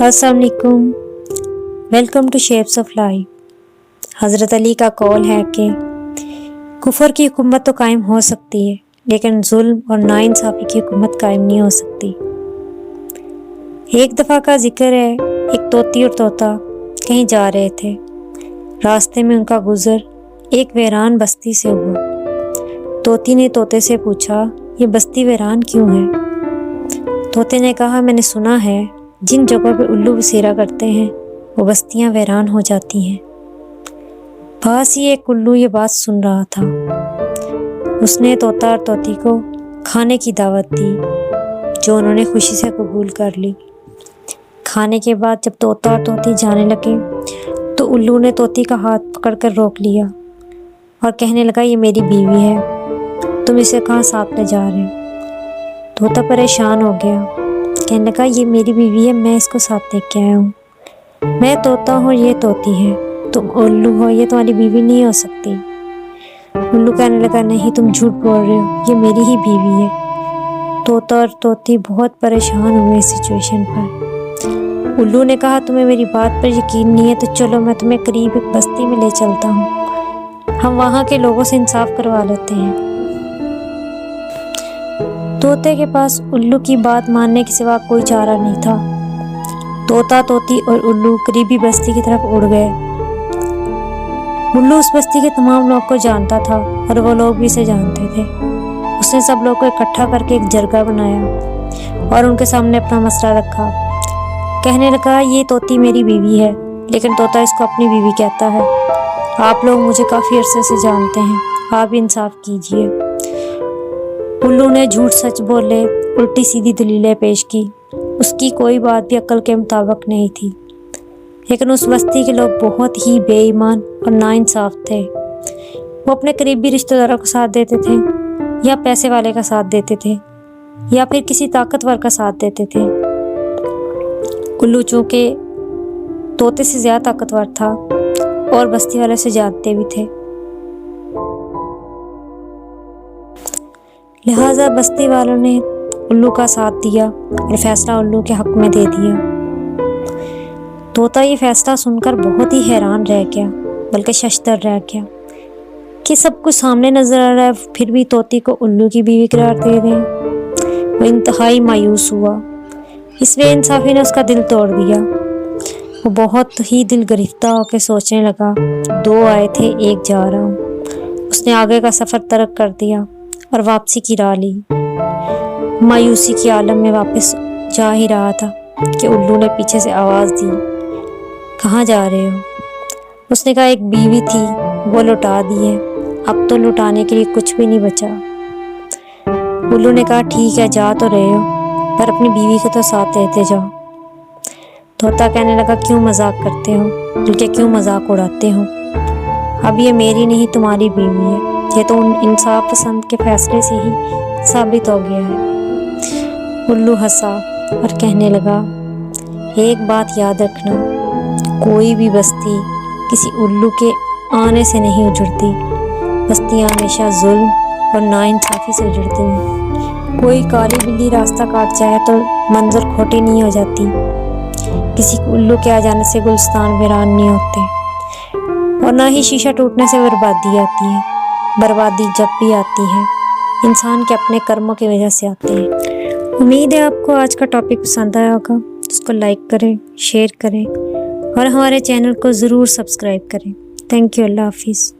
अस्सलाम वालेकुम, welcome to shapes of life. हज़रत अली का कौल है कि कुफर की हुकूमत तो कायम हो सकती है, लेकिन जुल्म और नाइंसाफ़ी की हुकूमत कायम नहीं हो सकती। एक दफ़ा का जिक्र है, एक तोती और तोता कहीं जा रहे थे। रास्ते में उनका गुज़र एक वीरान बस्ती से हुआ। तोती ने तोते से पूछा, ये बस्ती वीरान क्यों है? तोते ने कहा, मैंने सुना है जिन जगहों पर उल्लू बसेरा करते हैं वो बस्तियां वीरान हो जाती हैं। पास ही एक उल्लू ये बात सुन रहा था। उसने तोता और तोती को खाने की दावत दी, जो उन्होंने खुशी से कबूल कर ली। खाने के बाद जब तोता और तोती जाने लगे तो उल्लू ने तोती का हाथ पकड़कर रोक लिया और कहने लगा, ये मेरी बीवी है, तुम इसे कहाँ साथ ले जा रहे हो? तोता परेशान हो गया, कहने लगा, ये मेरी बीवी है, मैं इसको साथ लेके आया हूँ। मैं तोता हूँ, ये तोती है, तुम उल्लू हो, ये तुम्हारी बीवी नहीं हो सकती। उल्लू कहने लगा, नहीं, तुम झूठ बोल रहे हो, ये मेरी ही बीवी है। तोता और तोती बहुत परेशान हुए इस सिचुएशन पर। उल्लू ने कहा, तुम्हें मेरी बात पर यकीन नहीं है तो चलो मैं तुम्हें करीब एक बस्ती में ले चलता हूँ, हम वहाँ के लोगों से इंसाफ करवा लेते हैं। तोते के पास उल्लू की बात मानने के सिवा कोई चारा नहीं था। तोता, तोती और उल्लू करीबी बस्ती की तरफ उड़ गए। उल्लू उस बस्ती के तमाम लोग को जानता था और वो लोग भी इसे जानते थे। उसने सब लोग को इकट्ठा करके एक जरगा बनाया और उनके सामने अपना मसला रखा। कहने लगा, ये तोती मेरी बीवी है, लेकिन तोता इसको अपनी बीवी कहता है। आप लोग मुझे काफ़ी अरसे से जानते हैं, आप इंसाफ कीजिए। उल्लू ने झूठ सच बोले, उल्टी सीधी दलीलें पेश की। उसकी कोई बात भी अक्ल के मुताबिक नहीं थी, लेकिन उस बस्ती के लोग बहुत ही बेईमान और नाइंसाफ थे। वो अपने करीबी रिश्तेदारों का साथ देते थे, या पैसे वाले का साथ देते थे, या फिर किसी ताकतवर का साथ देते थे। उल्लू चूँकि तोते से ज़्यादा ताकतवर था और बस्ती वाले से जानते भी थे, लिहाजा बस्ती वालों ने उल्लू का साथ दिया और फैसला उल्लू के हक में दे दिया। तोता ये फैसला सुनकर बहुत ही हैरान रह गया, बल्कि शशदर रह गया कि सब कुछ सामने नजर आ रहा है, फिर भी तोती को उल्लू की बीवी करार दे दें। वो इंतहाई मायूस हुआ। इस बेइंसाफी ने उसका दिल तोड़ दिया। वो बहुत ही दिल गिरफ्ता होकर सोचने लगा, दो आए थे, एक जा रहा हूँ। उसने आगे का सफ़र तर्क कर दिया और वापसी की राह ली। मायूसी के आलम में वापस जा ही रहा था कि उल्लू ने पीछे से आवाज़ दी, कहाँ जा रहे हो? उसने कहा, एक बीवी थी, वो लुटा दी है, अब तो लुटाने के लिए कुछ भी नहीं बचा। उल्लू ने कहा, ठीक है, जा तो रहे हो, पर अपनी बीवी को तो साथ लेते जाओ। तोता कहने लगा, क्यों मजाक करते हो, बल्कि क्यों मजाक उड़ाते हो? अब ये मेरी नहीं तुम्हारी बीवी है, ये तो उन इंसाफ पसंद के फैसले से ही साबित हो गया है। उल्लू हंसा और कहने लगा, एक बात याद रखना, कोई भी बस्ती किसी उल्लू के आने से नहीं उजड़ती। बस्तियाँ हमेशा जुल्म और नाइंसाफ़ी से उजड़ती हैं। कोई काली बिल्ली रास्ता काट जाए तो मंजर खोटी नहीं हो जाती। किसी उल्लू के आ जाने से गुलस्तान वीरान नहीं होते, और ना ही शीशा टूटने से बर्बादी आती है। बर्बादी जब भी आती है, इंसान के अपने कर्मों की वजह से आती है। उम्मीद है आपको आज का टॉपिक पसंद आया होगा। उसको लाइक करें, शेयर करें और हमारे चैनल को ज़रूर सब्सक्राइब करें। Thank you. अल्लाह हाफिज़।